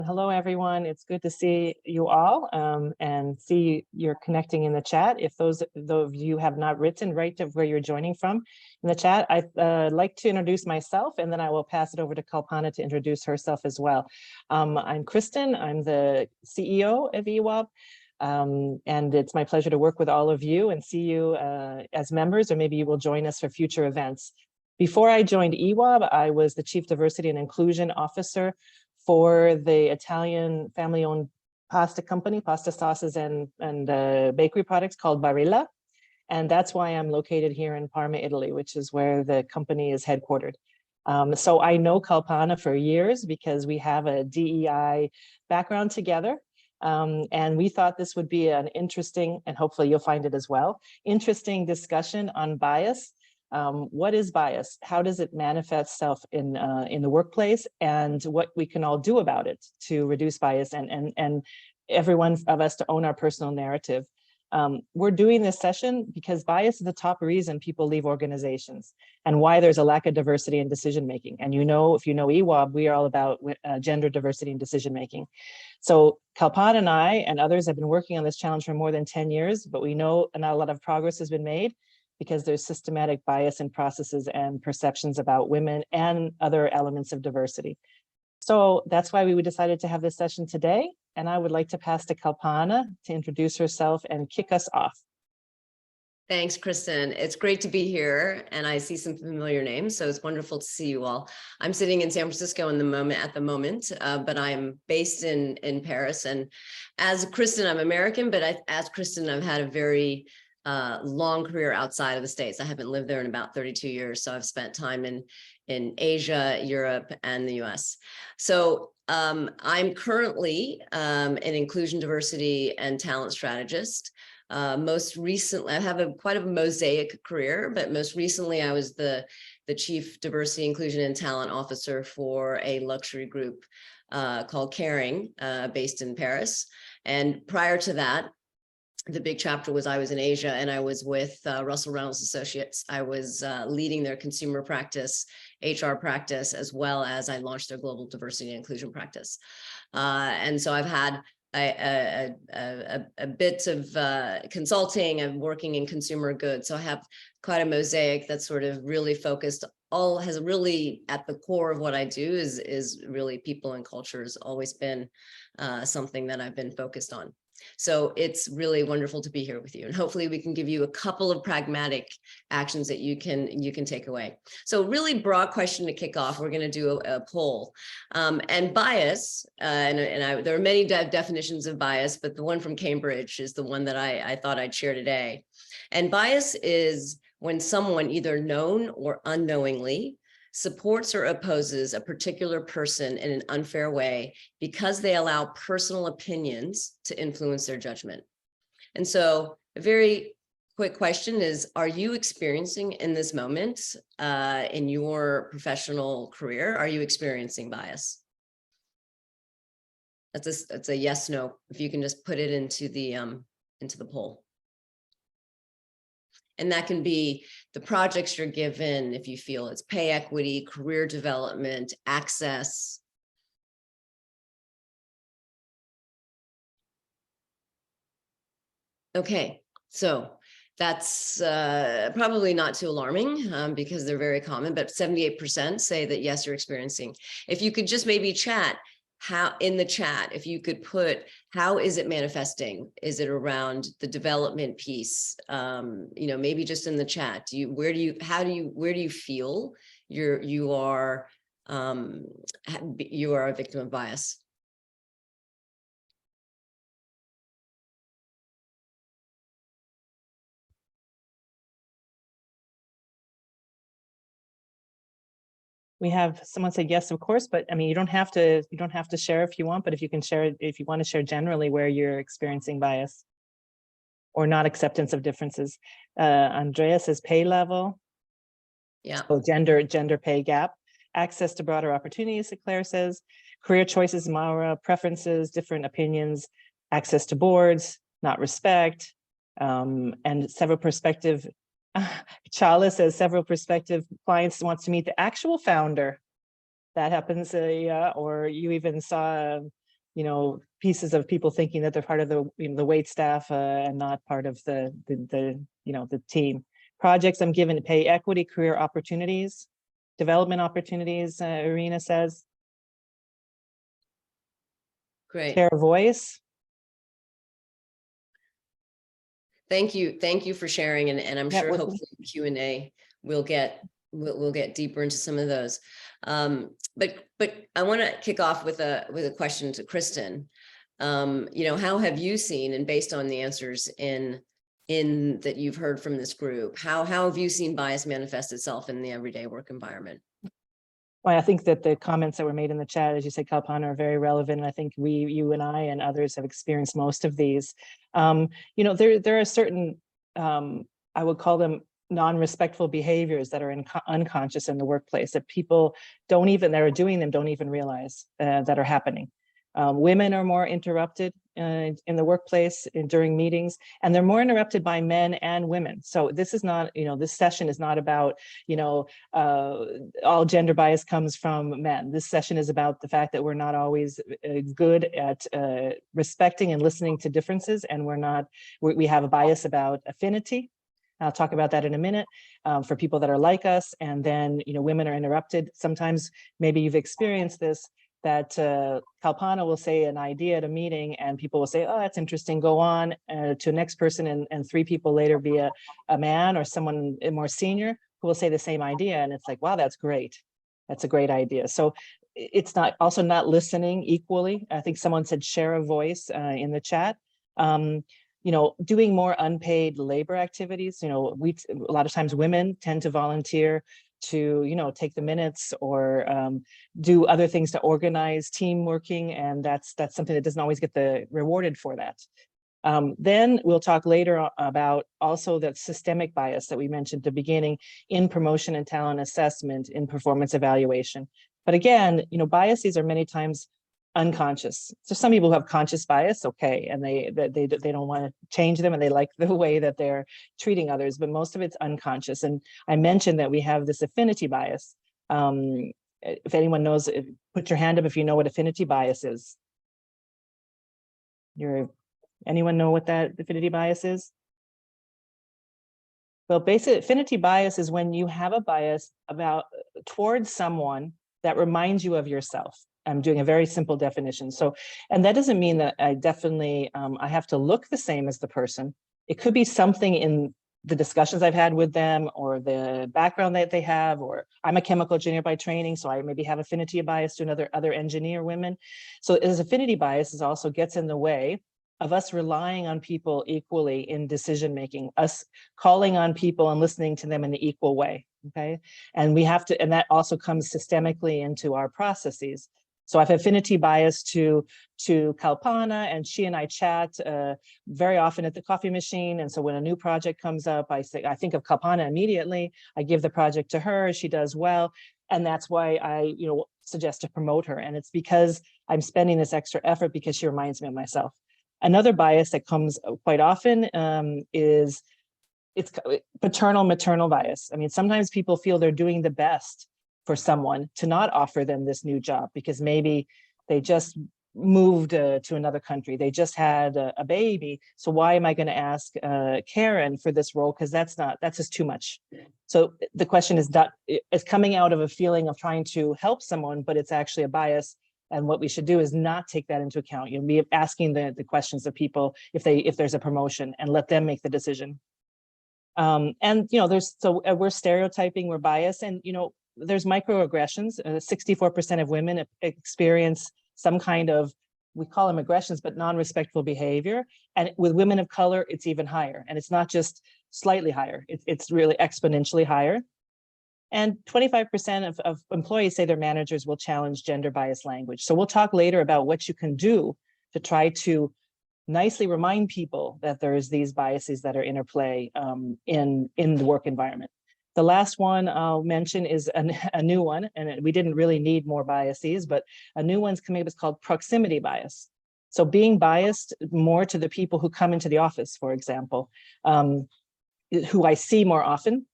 Hello, everyone. It's good to see you all and see you're connecting in the chat. If those of you have not written, write to where you're joining from in the chat. I'd like to introduce myself, and then I will pass it over to Kalpana to introduce herself as well. I'm Kristen. I'm the CEO of EWOB. And it's my pleasure to work with all of you and see you as members, or maybe you will join us for future events. Before I joined EWOB, I was the Chief Diversity and Inclusion Officer for the Italian family-owned pasta company, pasta sauces and bakery products called Barilla. And that's why I'm located here in Parma, Italy, which is where the company is headquartered. So I know Kalpana for years because we have a DEI background together. And we thought this would be an interesting, and hopefully you'll find it as well, interesting discussion on bias. What is bias? How does it manifest itself in the workplace, and what we can all do about it to reduce bias and every one of us to own our personal narrative. We're doing this session because bias is the top reason people leave organizations and why there's a lack of diversity in decision making. And you know, if you know EWOB, we are all about gender diversity in decision making. So Kalpana and I and others have been working on this challenge for more than 10 years, but we know not a lot of progress has been made, because there's systematic bias in processes and perceptions about women and other elements of diversity. So that's why we decided to have this session today. And I would like to pass to Kalpana to introduce herself and kick us off. Thanks, Kristen. It's great to be here, and I see some familiar names, so it's wonderful to see you all. I'm sitting in San Francisco at the moment, but I'm based in Paris. And as Kristen, I'm American, but as Kristen, I've had a very long career outside of the States. I haven't lived there in about 32 years. So I've spent time in Asia, Europe, and the US. So I'm currently an inclusion, diversity, and talent strategist. Most recently, I have quite a mosaic career, but most recently I was the Chief Diversity, Inclusion, and Talent Officer for a luxury group called Caring, based in Paris. And prior to that, the big chapter was I was in Asia, and I was with Russell Reynolds Associates. I was leading their consumer practice, HR practice, as well as I launched their global diversity and inclusion practice. And so I've had a bit of consulting and working in consumer goods. So I have quite a mosaic that's sort of really focused, has really at the core of what I do is really people and culture has always been something that I've been focused on. So it's really wonderful to be here with you, and hopefully we can give you a couple of pragmatic actions that you can take away. So really broad question to kick off. We're going to do a poll, and bias, there are many definitions of bias, but the one from Cambridge is the one that I thought I'd share today. And bias is when someone, either known or unknowingly, supports or opposes a particular person in an unfair way because they allow personal opinions to influence their judgment. And so a very quick question is, are you experiencing in this moment in your professional career, are you experiencing bias? That's a yes, no, if you can just put it into the poll. And that can be the projects you're given, if you feel it's pay equity, career development, access. Okay, so that's probably not too alarming because they're very common, but 78% say that yes, you're experiencing. If you could just maybe chat, how in the chat, if you could put, how is it manifesting? Is it around the development piece? Maybe just in the chat, where do you feel you are a victim of bias? We have someone say yes, of course, but I mean, you don't have to share if you want, but if you can share, if you want to share generally where you're experiencing bias or not acceptance of differences. Andrea says pay level. Yeah. So gender pay gap, access to broader opportunities, Claire says, career choices, Maura, preferences, different opinions, access to boards, not respect, and several perspective. Chala says several prospective clients wants to meet the actual founder. That happens, or you even saw pieces of people thinking that they're part of the wait staff and not part of the team. Projects I'm given pay equity, career opportunities, development opportunities, Irina says. Great. Share a voice. Thank you for sharing, and I'm sure Networking. hopefully Q&A we'll get deeper into some of those. But I want to kick off with a question to Kristen. How have you seen, and based on the answers in that you've heard from this group, how have you seen bias manifest itself in the everyday work environment? Well, I think that the comments that were made in the chat, as you said, Kalpana, are very relevant. And I think you and I and others have experienced most of these. There are certain, I would call them non-respectful behaviors that are unconscious in the workplace that people that are doing them don't even realize that are happening. Women are more interrupted in the workplace during meetings, and they're more interrupted by men and women. So this is not, this session is not about, all gender bias comes from men. This session is about the fact that we're not always good at respecting and listening to differences, and we have a bias about affinity. I'll talk about that in a minute for people that are like us. And then, women are interrupted. Sometimes maybe you've experienced this, that Kalpana will say an idea at a meeting and people will say, oh, that's interesting, go on to the next person, and 3 people later be a man or someone more senior who will say the same idea. And it's like, wow, that's great. That's a great idea. So it's not listening equally. I think someone said share a voice in the chat. Doing more unpaid labor activities. A lot of times women tend to volunteer to, take the minutes or do other things to organize team working. And that's something that doesn't always get rewarded for that. Then we'll talk later about also that systemic bias that we mentioned at the beginning in promotion and talent assessment, in performance evaluation. But again, biases are many times unconscious. So some people who have conscious bias, okay, and they don't want to change them, and they like the way that they're treating others, but most of it's unconscious. And I mentioned that we have this affinity bias. If anyone knows, put your hand up if you know what affinity bias is. Anyone know what that affinity bias is? Well, basic affinity bias is when you have a bias towards someone that reminds you of yourself. I'm doing a very simple definition. So, and that doesn't mean that I definitely, I have to look the same as the person. It could be something in the discussions I've had with them, or the background that they have, or I'm a chemical engineer by training, so I maybe have affinity bias to other engineer women. So this affinity bias also gets in the way of us relying on people equally in decision-making, us calling on people and listening to them in the equal way, okay? And we have to, and that also comes systemically into our processes. So I have affinity bias to Kalpana, and she and I chat very often at the coffee machine. And so when a new project comes up, I think of Kalpana immediately. I give the project to her, she does well. And that's why I suggest to promote her. And it's because I'm spending this extra effort because she reminds me of myself. Another bias that comes quite often is it's paternal maternal bias. I mean, sometimes people feel they're doing the best for someone to not offer them this new job because maybe they just moved to another country. They just had a baby. So why am I going to ask Karen for this role? Because that's just too much. So the question is that it's coming out of a feeling of trying to help someone, but it's actually a bias. And what we should do is not take that into account. Be asking the questions of people if there's a promotion, and let them make the decision. We're stereotyping, we're biased, and there's microaggressions. 64% of women experience some kind of, we call them aggressions, but non-respectful behavior. And with women of color, it's even higher. And it's not just slightly higher, it's really exponentially higher. And 25% of employees say their managers will challenge gender bias language. So we'll talk later about what you can do to try to nicely remind people that there's these biases that are interplay in the work environment. The last one I'll mention is a new one, and we didn't really need more biases, but a new one's coming up. It's called proximity bias. So being biased more to the people who come into the office, for example, who I see more often.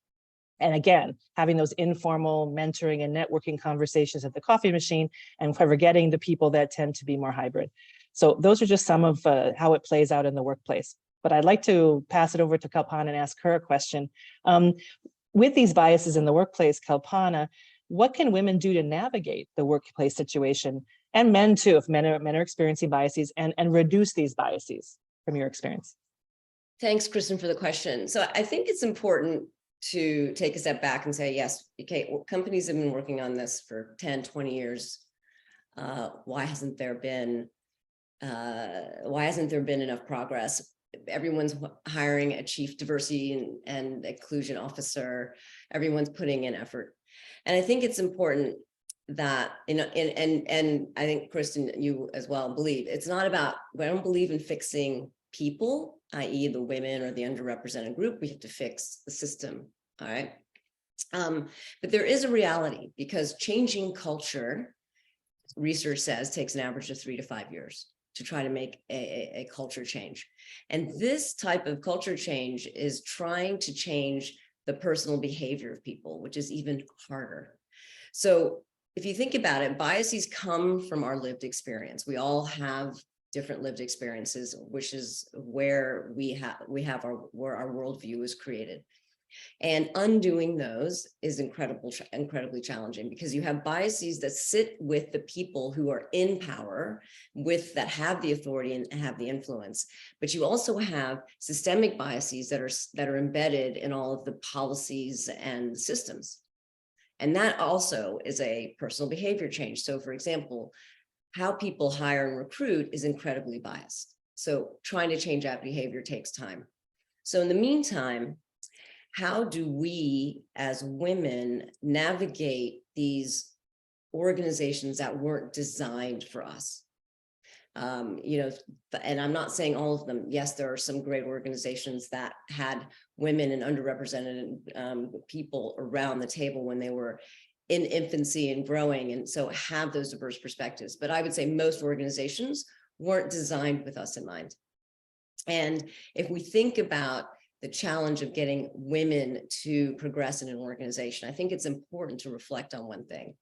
And again, having those informal mentoring and networking conversations at the coffee machine, and forgetting the people that tend to be more hybrid. So those are just some of how it plays out in the workplace. But I'd like to pass it over to Kalpana and ask her a question. With these biases in the workplace, Kalpana, what can women do to navigate the workplace situation, and men too, if men are experiencing biases, and reduce these biases from your experience? Thanks, Kristen, for the question. So I think it's important to take a step back and say, yes, okay, well, companies have been working on this for 10, 20 years. Why hasn't there been enough progress? Everyone's hiring a chief diversity and inclusion officer. Everyone's putting in effort. And I think it's important that, and I think, Kristen, you as well believe, it's not about, I don't believe in fixing people, i.e. the women or the underrepresented group. We have to fix the system, all right? But there is a reality, because changing culture, research says, takes an average of 3 to 5 years to try to make a culture change. And this type of culture change is trying to change the personal behavior of people, which is even harder. So if you think about it, biases come from our lived experience. We all have different lived experiences, which is where where our worldview is created. And undoing those is incredibly challenging, because you have biases that sit with the people who are in power, that have the authority and have the influence. But you also have systemic biases that are embedded in all of the policies and systems. And that also is a personal behavior change. So for example, how people hire and recruit is incredibly biased. So trying to change that behavior takes time. So in the meantime, how do we as women navigate these organizations that weren't designed for us? And I'm not saying all of them. Yes, there are some great organizations that had women and underrepresented people around the table when they were in infancy and growing, and so have those diverse perspectives. But I would say most organizations weren't designed with us in mind. And if we think about the challenge of getting women to progress in an organization, I think it's important to reflect on one thing.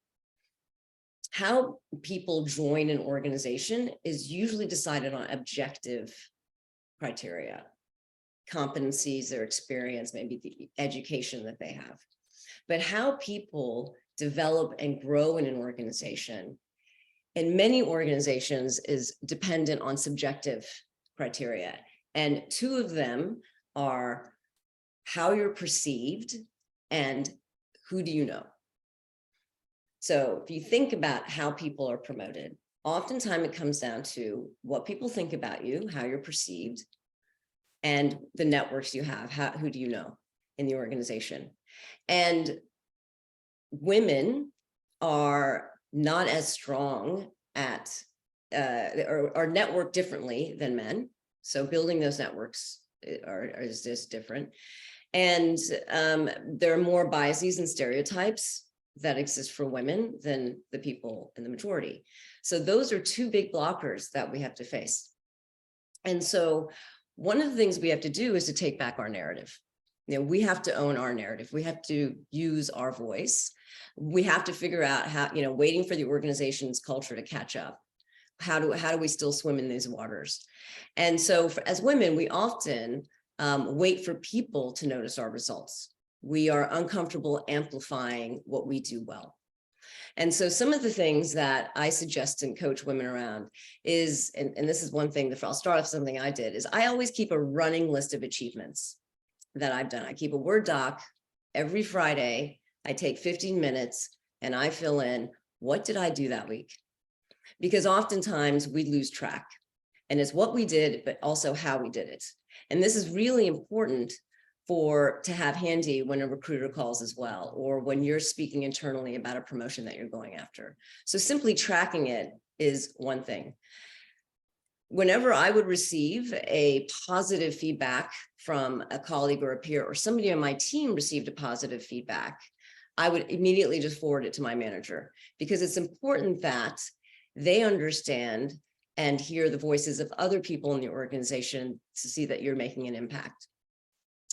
How people join an organization is usually decided on objective criteria, competencies, their experience, maybe the education that they have. But how people develop and grow in an organization, in many organizations, is dependent on subjective criteria. And two of them are how you're perceived and who do you know. So if you think about how people are promoted, oftentimes it comes down to what people think about you, how you're perceived, and the networks you have. Who do you know in the organization? And women are not as strong at, or are networked differently than men. So building those networks is just different. And there are more biases and stereotypes that exist for women than the people in the majority. So those are two big blockers that we have to face. And so one of the things we have to do is to take back our narrative. We have to own our narrative. We have to use our voice. We have to figure out how, waiting for the organization's culture to catch up. How do we still swim in these waters? And so as women, we often wait for people to notice our results. We are uncomfortable amplifying what we do well. And so some of the things that I suggest and coach women around is, and this is one thing that I'll start off something I did, is I always keep a running list of achievements that I've done. I keep a Word doc every Friday. I take 15 minutes and I fill in, what did I do that week? Because oftentimes we lose track, and it's what we did, but also how we did it. And this is really important to have handy when a recruiter calls as well, or when you're speaking internally about a promotion that you're going after. So simply tracking it is one thing. Whenever I would receive a positive feedback from a colleague or a peer, or somebody on my team received a positive feedback, I would immediately just forward it to my manager, because it's important that they understand and hear the voices of other people in the organization to see that you're making an impact.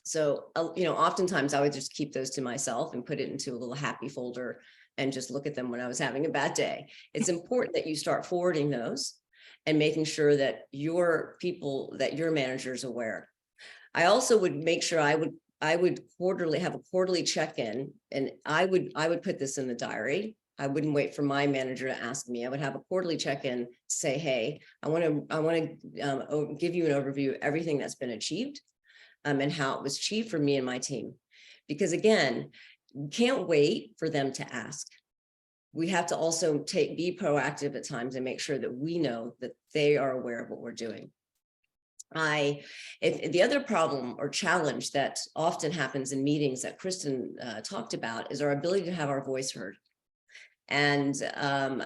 So, oftentimes I would just keep those to myself and put it into a little happy folder and just look at them when I was having a bad day. It's important that you start forwarding those and making sure that your people, that your manager is aware. I also would make sure I would quarterly have a quarterly check-in, and I would put this in the diary. I wouldn't wait for my manager to ask me. I would have a quarterly check-in, say, hey, I want to give you an overview of everything that's been achieved, and how it was achieved for me and my team. Because again, we can't wait for them to ask. We have to also be proactive at times and make sure that we know that they are aware of what we're doing. If the other problem or challenge that often happens in meetings that Kristen talked about is our ability to have our voice heard. And,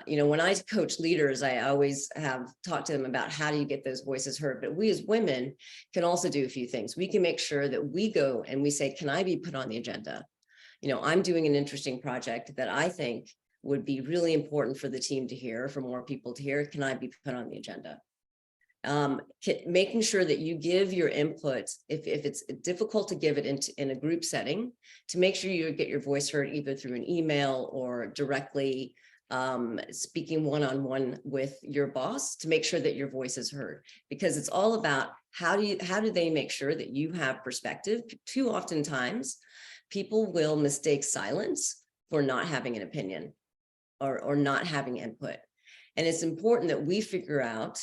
when I coach leaders, I always have talked to them about how do you get those voices heard. But we as women can also do a few things. We can make sure that we go and we say, can I be put on the agenda? I'm doing an interesting project that I think would be really important for the team to hear, for more people to hear. Can I be put on the agenda? Making sure that you give your input, if it's difficult to give it in a group setting, to make sure you get your voice heard either through an email or directly speaking one-on-one with your boss, to make sure that your voice is heard. Because it's all about how do they make sure that you have perspective. Too often times, people will mistake silence for not having an opinion or not having input. And it's important that we figure out,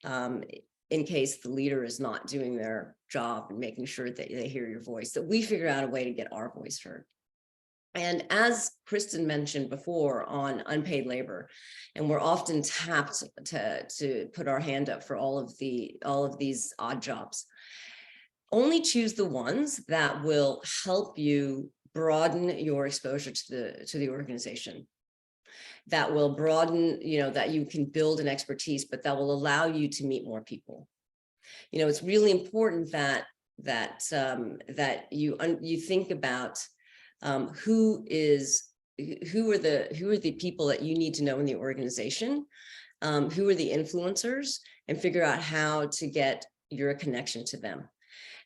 in case the leader is not doing their job and making sure that they hear your voice, that we figure out a way to get our voice heard. And as Kristen mentioned before on unpaid labor, and we're often tapped to put our hand up for all of these odd jobs, only choose the ones that will help you broaden your exposure to the organization, that will broaden, that you can build an expertise, but that will allow you to meet more people. It's really important that you think about who are the people that you need to know in the organization, who are the influencers, and figure out how to get your connection to them.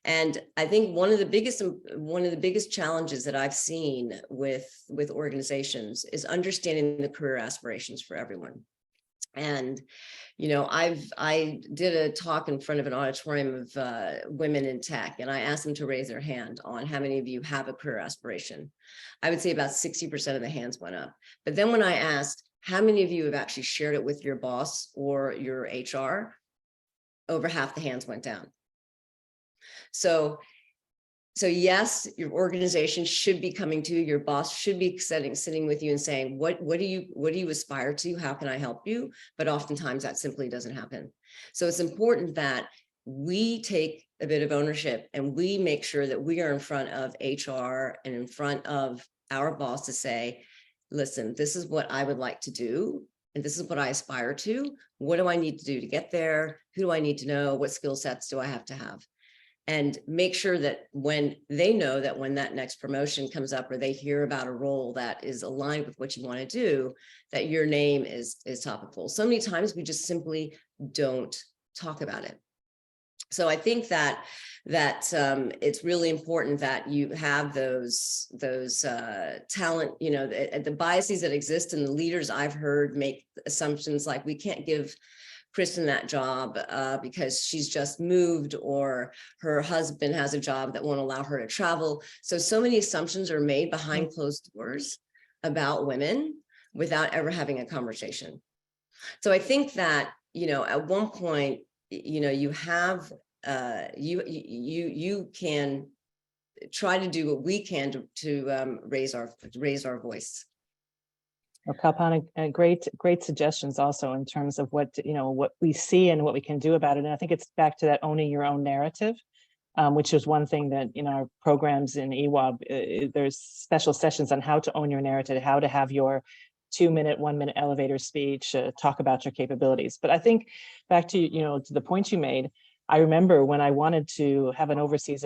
And I think one of the biggest challenges that I've seen with organizations is understanding the career aspirations for everyone. And, I did a talk in front of an auditorium of women in tech, and I asked them to raise their hand on how many of you have a career aspiration. I would say about 60% of the hands went up. But then when I asked, how many of you have actually shared it with your boss or your HR, over half the hands went down. So yes, your organization should be coming to you. Your boss should be sitting with you and saying, what do you aspire to? How can I help you? But oftentimes that simply doesn't happen. So it's important that we take a bit of ownership and we make sure that we are in front of HR and in front of our boss to say, listen, this is what I would like to do, and this is what I aspire to. What do I need to do to get there? Who do I need to know? What skill sets do I have to have? And make sure that when they know that when that next promotion comes up or they hear about a role that is aligned with what you want to do, that your name is top of full. So many times we just simply don't talk about it. So I think that it's really important that you have those talent, the biases that exist in the leaders I've heard make assumptions like we can't give Kristen that job because she's just moved, or her husband has a job that won't allow her to travel. So many assumptions are made behind closed doors about women without ever having a conversation. So I think that, at one point, you have, you can try to do what we can to raise our voice. Well, Kalpana, great suggestions also in terms of what we see and what we can do about it. And I think it's back to that owning your own narrative, which is one thing that in our programs in EWOB, there's special sessions on how to own your narrative, how to have your 2-minute, 1-minute elevator speech, talk about your capabilities. But I think back to, to the point you made, I remember when I wanted to have an overseas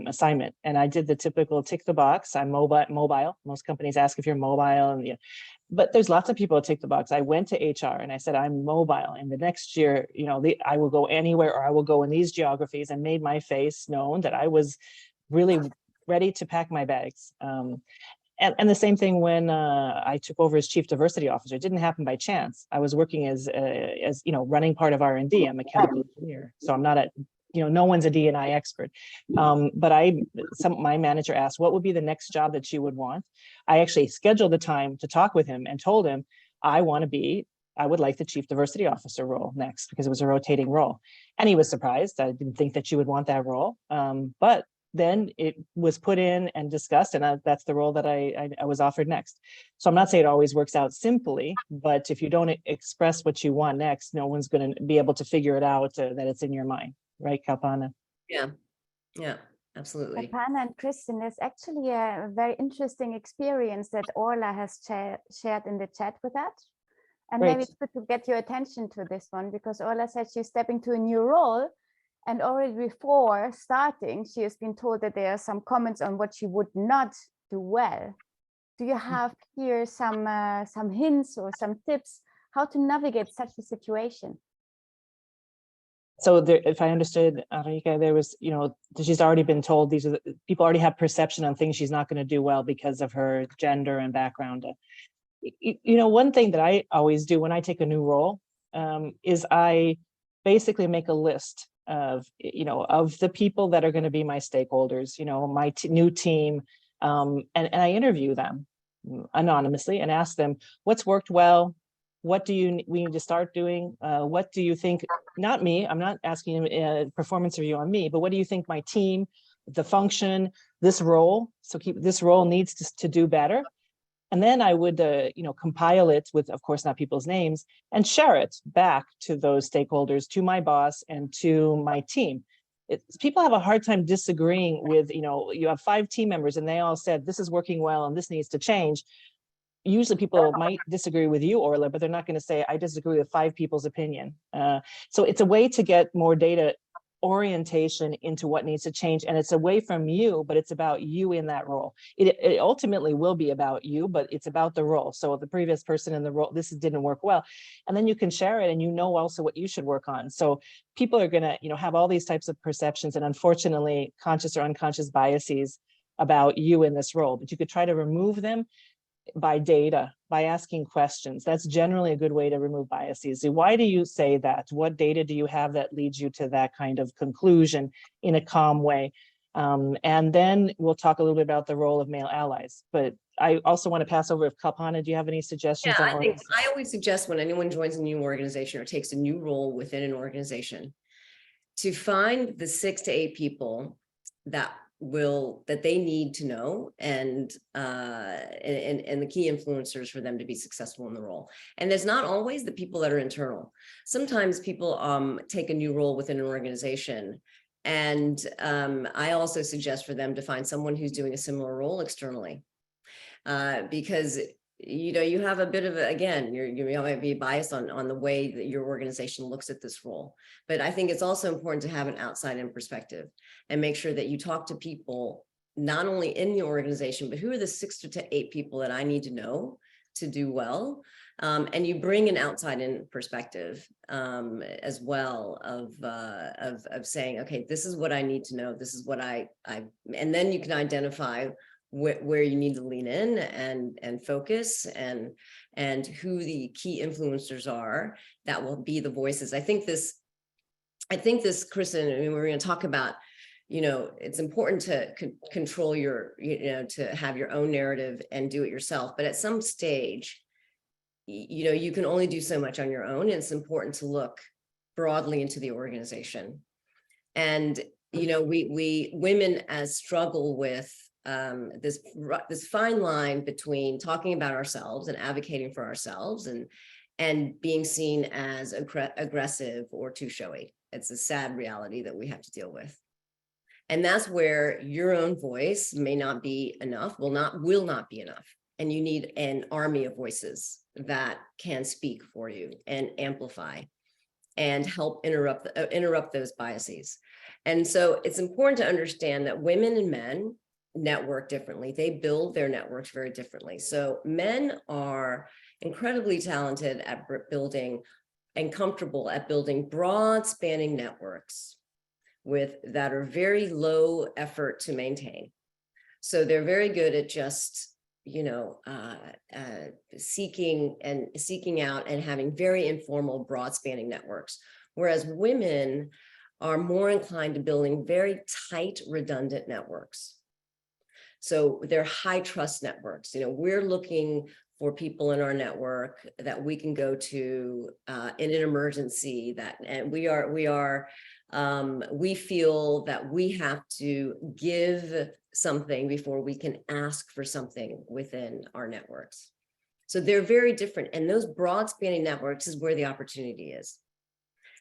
assignment, and I did the typical tick the box. I'm mobile. Most companies ask if you're mobile, and but there's lots of people that tick the box. I went to HR and I said, I'm mobile. And the next year, I will go anywhere, or I will go in these geographies, and made my face known that I was really ready to pack my bags. And the same thing when I took over as chief diversity officer. It didn't happen by chance. I was working as running part of R&D. I'm a chemical engineer, so I'm not no one's a D&I expert. But my manager asked, what would be the next job that you would want? I actually scheduled the time to talk with him and told him, I would like the chief diversity officer role next, because it was a rotating role. And he was surprised. I didn't think that you would want that role. But then it was put in and discussed, and that's the role that I was offered next. So I'm not saying it always works out simply, but if you don't express what you want next, no one's going to be able to figure it out that it's in your mind. Right, Kalpana? Yeah, absolutely. Kalpana and Kristen, there's actually a very interesting experience that Orla has shared in the chat with us. And Great. maybe it's good to get your attention to this one, because Orla said she's stepping to a new role. And already before starting, she has been told that there are some comments on what she would not do well. Do you have here some hints or some tips how to navigate such a situation? So there, if I understood, Arika, there was, she's already been told people already have perception on things she's not going to do well because of her gender and background. One thing that I always do when I take a new role is I basically make a list of the people that are going to be my stakeholders, my new team, and I interview them anonymously and ask them what's worked well, what we need to start doing, what do you think, not me, I'm not asking a performance review on me, but what do you think my team, the function, this role, this role needs to do better. And then I would, compile it with, of course, not people's names, and share it back to those stakeholders, to my boss and to my team. People have a hard time disagreeing with, you have 5 team members and they all said, this is working well and this needs to change. Usually people might disagree with you, Orla, but they're not going to say, I disagree with 5 people's opinion. So it's a way to get more data orientation into what needs to change, and it's away from you, but it's about you in that role. It ultimately will be about you, but it's about the role. So the previous person in the role, this didn't work well, and then you can share it, and also what you should work on. So people are going to have all these types of perceptions, and unfortunately conscious or unconscious biases about you in this role, but you could try to remove them by data, by asking questions. That's generally a good way to remove biases. So why do you say that? What data do you have that leads you to that kind of conclusion in a calm way? And then we'll talk a little bit about the role of male allies. But I also want to pass over if Kalpana, do you have any suggestions? Yeah, I always suggest when anyone joins a new organization or takes a new role within an organization to find the 6 to 8 people that they need to know and the key influencers for them to be successful in the role. And there's not always the people that are internal. Sometimes people take a new role within an organization, and I also suggest for them to find someone who's doing a similar role externally, because you have a bit of again, you might be biased on the way that your organization looks at this role. But I think it's also important to have an outside-in perspective and make sure that you talk to people, not only in the organization, but who are the 6 to 8 people that I need to know to do well. And you bring an outside-in perspective as well of saying, okay, this is what I need to know. This is what and then you can identify where you need to lean in and focus and who the key influencers are that will be the voices. I think this, Kristen, I mean, we're going to talk about, it's important to control to have your own narrative and do it yourself. But at some stage, you can only do so much on your own. And it's important to look broadly into the organization. And, we women struggle with this fine line between talking about ourselves and advocating for ourselves and being seen as aggressive or too showy. It's a sad reality that we have to deal with. And that's where your own voice may not be enough, will not be enough. And you need an army of voices that can speak for you and amplify and help interrupt those biases. And so it's important to understand that women and men network differently. They build their networks very differently. So men are incredibly talented at building and comfortable at building broad spanning networks that are very low effort to maintain. So they're very good at just, seeking out and having very informal, broad spanning networks. Whereas women are more inclined to building very tight, redundant networks. So they're high trust networks. We're looking for people in our network that we can go to in an emergency, and we feel that we have to give something before we can ask for something within our networks. So they're very different. And those broad spanning networks is where the opportunity is.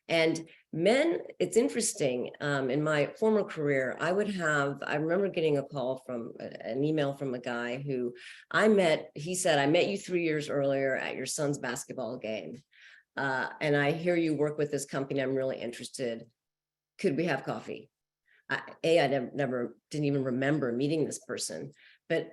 And men, it's interesting, in my former career, I remember getting a call an email from a guy who he said, I met you 3 years earlier at your son's basketball game. And I hear you work with this company. I'm really interested. Could we have coffee? I didn't even remember meeting this person, but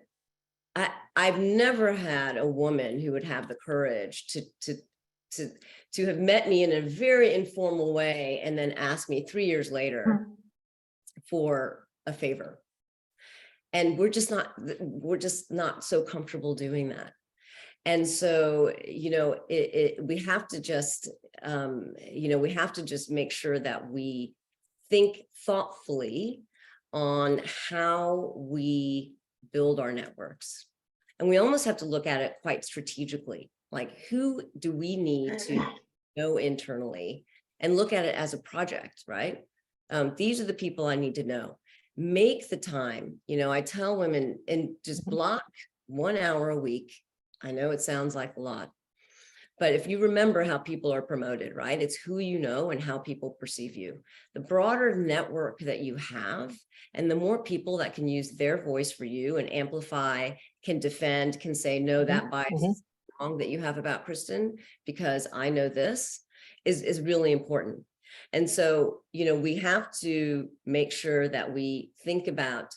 I've never had a woman who would have the courage to have met me in a very informal way and then ask me 3 years later for a favor. And we're just not so comfortable doing that. And so, we have to just, make sure that we think thoughtfully on how we build our networks. And we almost have to look at it quite strategically. Like, who do we need to know internally, and look at it as a project, right? These are the people I need to know. Make the time. I tell women, and just block 1 hour a week. I know it sounds like a lot, but if you remember how people are promoted, right? It's who you know and how people perceive you. The broader network that you have, and the more people that can use their voice for you and amplify, can defend, can say, no, that bias is wrong that you have about Kristen, because I know this, is really important. And so, we have to make sure that we think about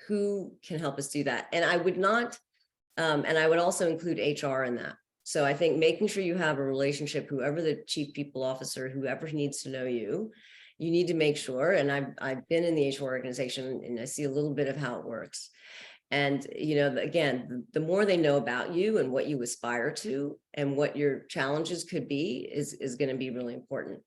who can help us do that. And I would also include HR in that. So I think making sure you have a relationship, whoever the chief people officer, whoever needs to know you, you need to make sure. And I've been in the HR organization, and I see a little bit of how it works. And, again, the more they know about you and what you aspire to and what your challenges could be is going to be really important.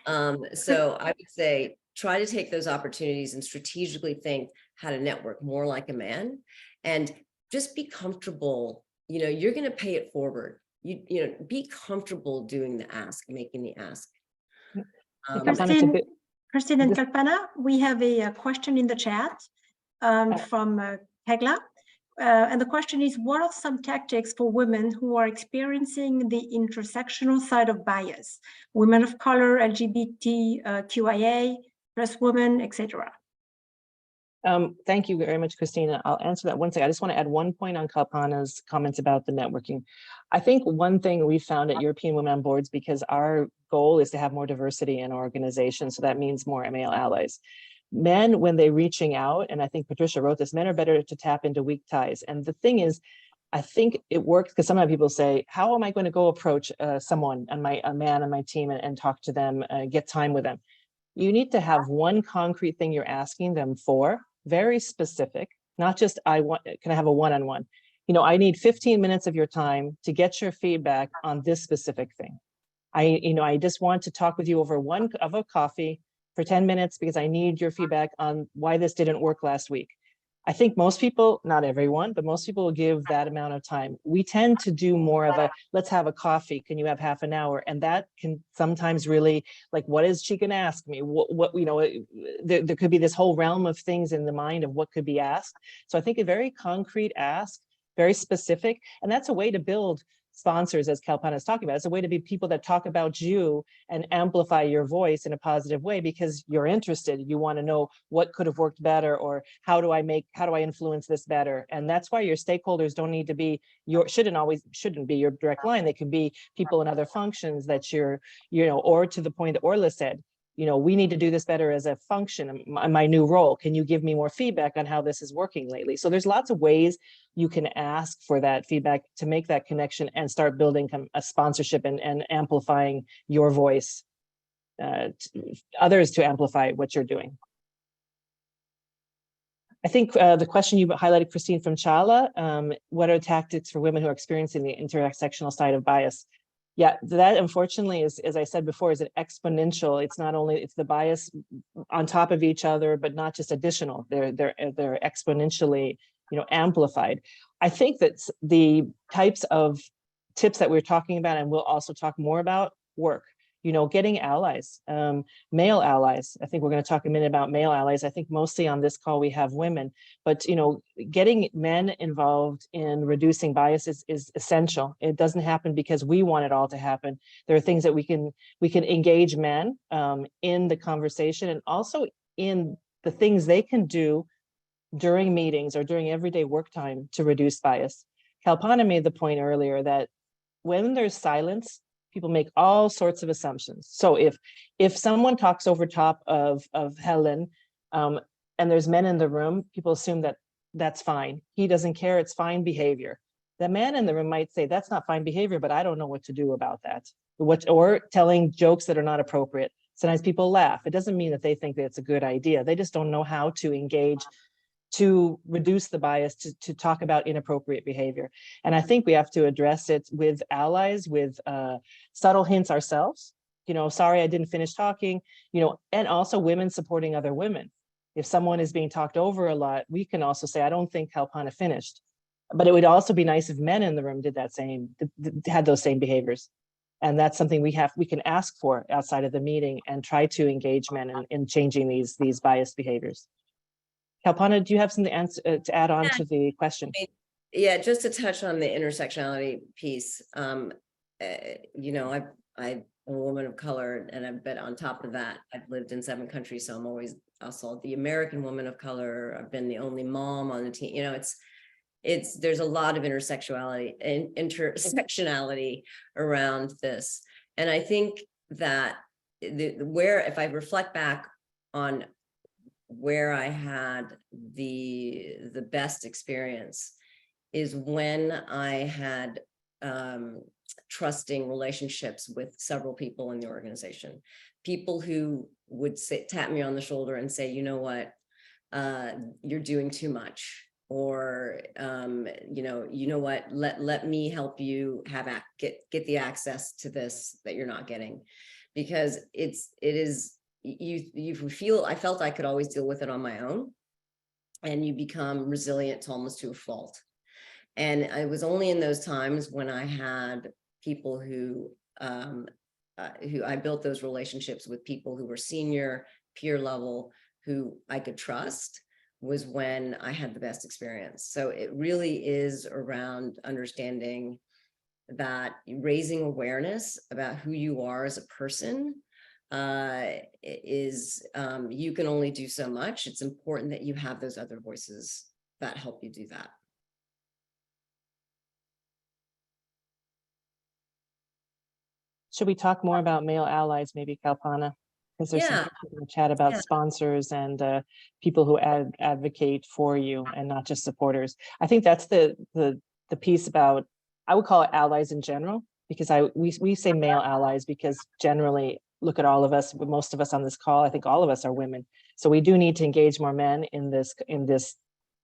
So I would say, try to take those opportunities and strategically think how to network more like a man, and just be comfortable. You're going to pay it forward. Be comfortable doing the ask, making the ask. Kristen and Kalpana, we have a question in the chat from Hegla. And the question is, what are some tactics for women who are experiencing the intersectional side of bias? Women of color, LGBTQIA, plus women, etc. Thank you very much, Christina. I'll answer that one second. I just want to add one point on Kalpana's comments about the networking. I think one thing we found at European Women on Boards, because our goal is to have more diversity in our organization, so that means more male allies. Men, when they're reaching out, and I think Patricia wrote this, men are better to tap into weak ties. And the thing is, I think it works because sometimes people say, how am I going to go approach someone, a man on my team, and talk to them, get time with them? You need to have one concrete thing you're asking them for, very specific, not just can I have a one-on-one? I need 15 minutes of your time to get your feedback on this specific thing. I just want to talk with you over one cup of coffee for 10 minutes because I need your feedback on why this didn't work last week. I think most people, not everyone, but most people will give that amount of time. We tend to do more of a, let's have a coffee. Can you have half an hour? And that can sometimes really, like, what is she going to ask me? There could be this whole realm of things in the mind of what could be asked. So I think a very concrete ask, very specific, and that's a way to build sponsors, as Kalpana is talking about. It's a way to be people that talk about you and amplify your voice in a positive way because you're interested. You want to know what could have worked better, or how do I influence this better? And that's why your stakeholders don't need to be shouldn't be your direct line. They could be people in other functions that or to the point that Orla said, we need to do this better as a function. My new role, can you give me more feedback on how this is working lately? So there's lots of ways you can ask for that feedback to make that connection and start building a sponsorship and amplifying your voice. others to amplify what you're doing. I think the question you highlighted, Christine, from Chala, what are tactics for women who are experiencing the intersectional side of bias? Yeah, that unfortunately is, as I said before, is an exponential. It's not only, it's the bias on top of each other, but not just additional. They're exponentially, amplified. I think that the types of tips that we're talking about, and we'll also talk more about, work. Getting allies, male allies. I think we're going to talk a minute about male allies. I think mostly on this call we have women, but getting men involved in reducing biases is essential. It doesn't happen because we want it all to happen. There are things that we can engage men in the conversation, and also in the things they can do during meetings or during everyday work time to reduce bias. Kalpana made the point earlier that when there's silence, people make all sorts of assumptions. So if someone talks over top of Helen, and there's men in the room, people assume that that's fine. He doesn't care, it's fine behavior. The man in the room might say, that's not fine behavior, but I don't know what to do about that. Or telling jokes that are not appropriate. Sometimes people laugh. It doesn't mean that they think that it's a good idea. They just don't know how to engage to reduce the bias, to talk about inappropriate behavior. And I think we have to address it with allies, with subtle hints ourselves. Sorry, I didn't finish talking, and also women supporting other women. If someone is being talked over a lot, we can also say, I don't think Kalpana finished. But it would also be nice if men in the room did that had those same behaviors. And that's something we can ask for outside of the meeting and try to engage men in changing these biased behaviors. Kalpana, do you have something to add on to the question? Yeah, just to touch on the intersectionality piece. I'm a woman of color, and I've been on top of that. I've lived in 7 countries, so I'm always also the American woman of color. I've been the only mom on the team. There's a lot of intersectionality around this, and I think that if I reflect back on where I had the best experience is when I had trusting relationships with several people in the organization, people who would tap me on the shoulder and say, you know what, you're doing too much, or you know what, let me help you get the access to this that you're not getting, because I felt I could always deal with it on my own, and you become resilient to almost to a fault. And it was only in those times when I had people who I built those relationships with, people who were senior, peer level, who I could trust, was when I had the best experience. So it really is around understanding that, raising awareness about who you are as a person. You can only do so much. It's important that you have those other voices that help you do that. Should we talk more about male allies, maybe, Kalpana? Because there's some people in the chat about sponsors and people who advocate for you and not just supporters. I think that's the piece about, I would call it allies in general, because we say male allies because generally, look at all of us, most of us on this call, I think all of us are women. So we do need to engage more men in this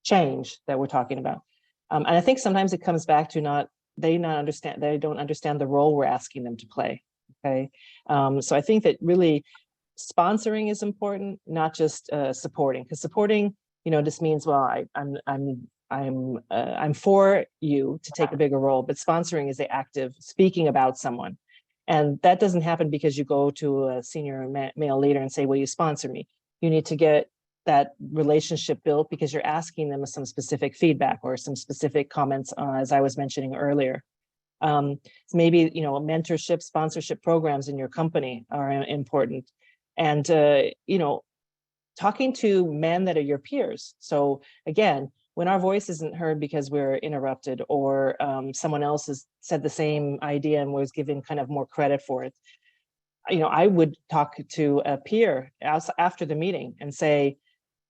change that we're talking about. And I think sometimes it comes back to they don't understand the role we're asking them to play. Okay. So I think that really sponsoring is important, not just supporting, because supporting, just means, well, I'm for you to take a bigger role, but sponsoring is the active speaking about someone. And that doesn't happen because you go to a senior male leader and say, will you sponsor me? You need to get that relationship built because you're asking them some specific feedback or some specific comments, as I was mentioning earlier. Maybe, mentorship, sponsorship programs in your company are important. And, talking to men that are your peers. So again, when our voice isn't heard because we're interrupted, or someone else has said the same idea and was given kind of more credit for it, I would talk to a peer after the meeting and say,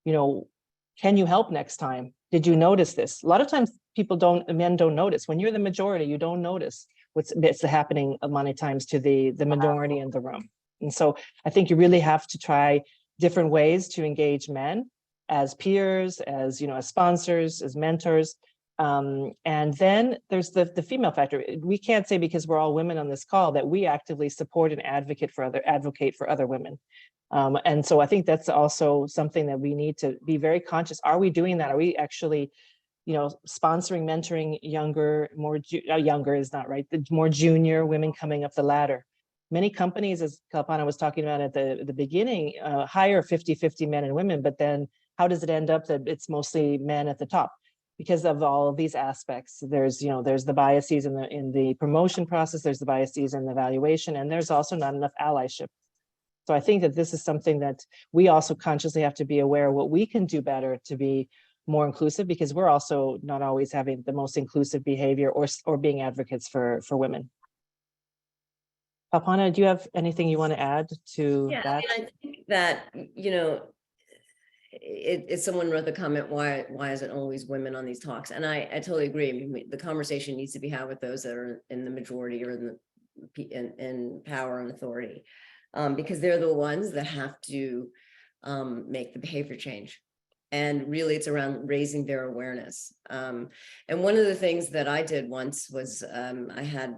can you help next time? Did you notice this? A lot of times men don't notice. When you're the majority, you don't notice what's happening many times to the minority in the room. And so I think you really have to try different ways to engage men as peers, as, as sponsors, as mentors. And then there's the female factor. We can't say because we're all women on this call that we actively support and advocate for other women. And so I think that's also something that we need to be very conscious. Are we doing that? Are we actually, sponsoring, mentoring younger is not right, the more junior women coming up the ladder? Many companies, as Kalpana was talking about at the beginning, hire 50-50 men and women, but then how does it end up that it's mostly men at the top? Because of all of these aspects. There's the biases in the promotion process, there's the biases in the evaluation, and there's also not enough allyship. So I think that this is something that we also consciously have to be aware of what we can do better to be more inclusive, because we're also not always having the most inclusive behavior or being advocates for women. Kalpana, do you have anything you want to add to that? I think that, someone wrote the comment, why is it always women on these talks? And I totally agree. I mean, the conversation needs to be had with those that are in the majority or in power and authority, because they're the ones that have to make the behavior change. And really it's around raising their awareness. And one of the things that I did once was I had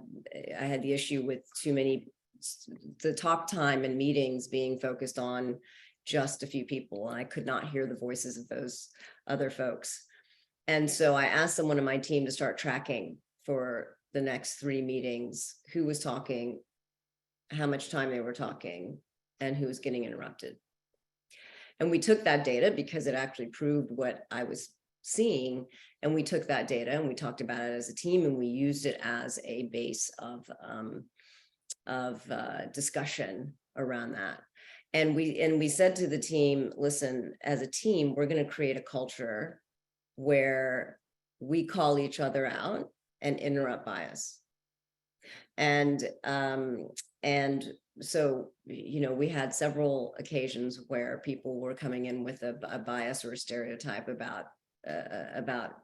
the issue with the talk time and meetings being focused on just a few people, and I could not hear the voices of those other folks. And so I asked someone on my team to start tracking for the next 3 meetings, who was talking, how much time they were talking, and who was getting interrupted. And we took that data because it actually proved what I was seeing. And we took that data and we talked about it as a team, and we used it as a base of discussion around that. And we said to the team, listen, as a team, we're going to create a culture where we call each other out and interrupt bias. And so, we had several occasions where people were coming in with a bias or a stereotype about that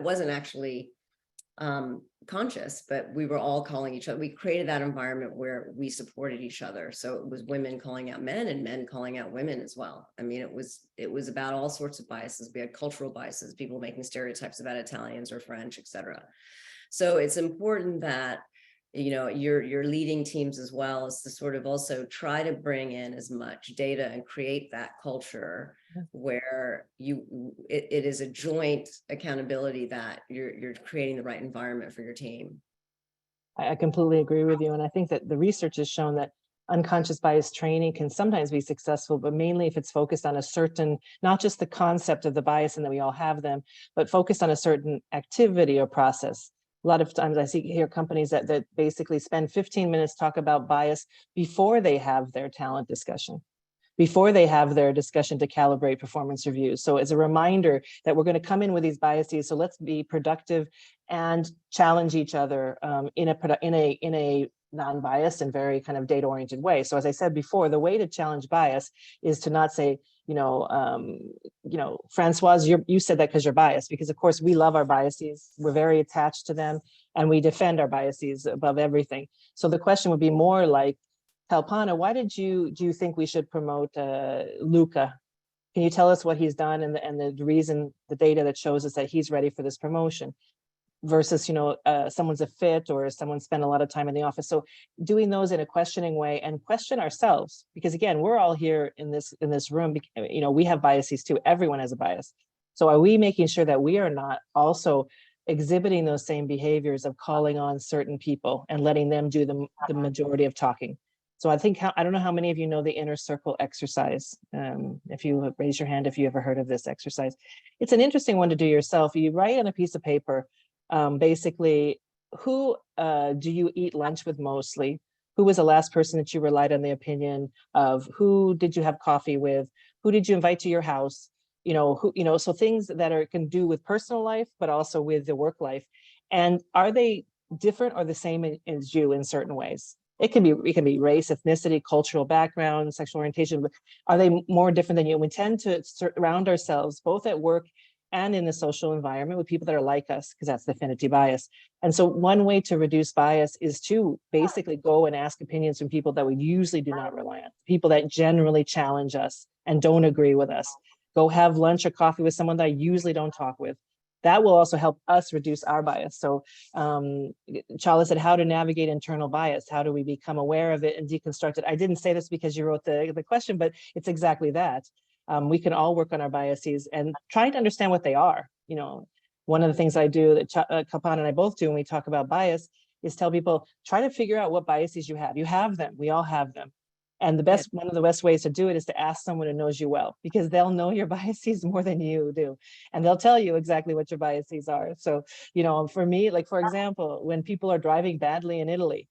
wasn't actually conscious, but we were all calling each other. We created that environment where we supported each other. So it was women calling out men and men calling out women as well. I mean, it was about all sorts of biases. We had cultural biases, people making stereotypes about Italians or French, etc. So it's important that you're leading teams as well as to sort of also try to bring in as much data and create that culture where it is a joint accountability that you're creating the right environment for your team. I completely agree with you. And I think that the research has shown that unconscious bias training can sometimes be successful, but mainly if it's focused on a certain, not just the concept of the bias and that we all have them, but focused on a certain activity or process. A lot of times I hear companies that basically spend 15 minutes talk about bias before they have their talent discussion, before they have their discussion to calibrate performance reviews. So as a reminder that we're going to come in with these biases, so let's be productive and challenge each other in a non-biased and very kind of data-oriented way. So as I said before, the way to challenge bias is to not say, Francoise, you said that because you're biased, because of course we love our biases, we're very attached to them, and we defend our biases above everything. So the question would be more like, Kalpana, why do you think we should promote Luca? Can you tell us what he's done and the reason, the data that shows us that he's ready for this promotion? Versus, someone's a fit or someone spent a lot of time in the office. So doing those in a questioning way and question ourselves, because again, we're all here in this room, we have biases too. Everyone has a bias. So are we making sure that we are not also exhibiting those same behaviors of calling on certain people and letting them do the majority of talking? So I think, I don't know how many of you know the inner circle exercise. If you raise your hand, if you ever heard of this exercise, it's an interesting one to do yourself. You write on a piece of paper, basically, who do you eat lunch with mostly? Who was the last person that you relied on the opinion of? Who did you have coffee with? Who did you invite to your house? So things that can do with personal life, but also with the work life. And are they different or the same as you in certain ways? It can be race, ethnicity, cultural background, sexual orientation, but are they more different than you? We tend to surround ourselves both at work and in the social environment with people that are like us, because that's the affinity bias. And so one way to reduce bias is to basically go and ask opinions from people that we usually do not rely on, people that generally challenge us and don't agree with us. Go have lunch or coffee with someone that I usually don't talk with. That will also help us reduce our bias. So Chala said, how to navigate internal bias. How do we become aware of it and deconstruct it? I didn't say this because you wrote the question, but it's exactly that. We can all work on our biases and try to understand what they are. You know, one of the things I do that Kalpana and I both do when we talk about bias is tell people, try to figure out what biases you have. You have them, we all have them. And one of the best ways to do it is to ask someone who knows you well, because they'll know your biases more than you do. And they'll tell you exactly what your biases are. So, you know, for me, like, for example, when people are driving badly in Italy,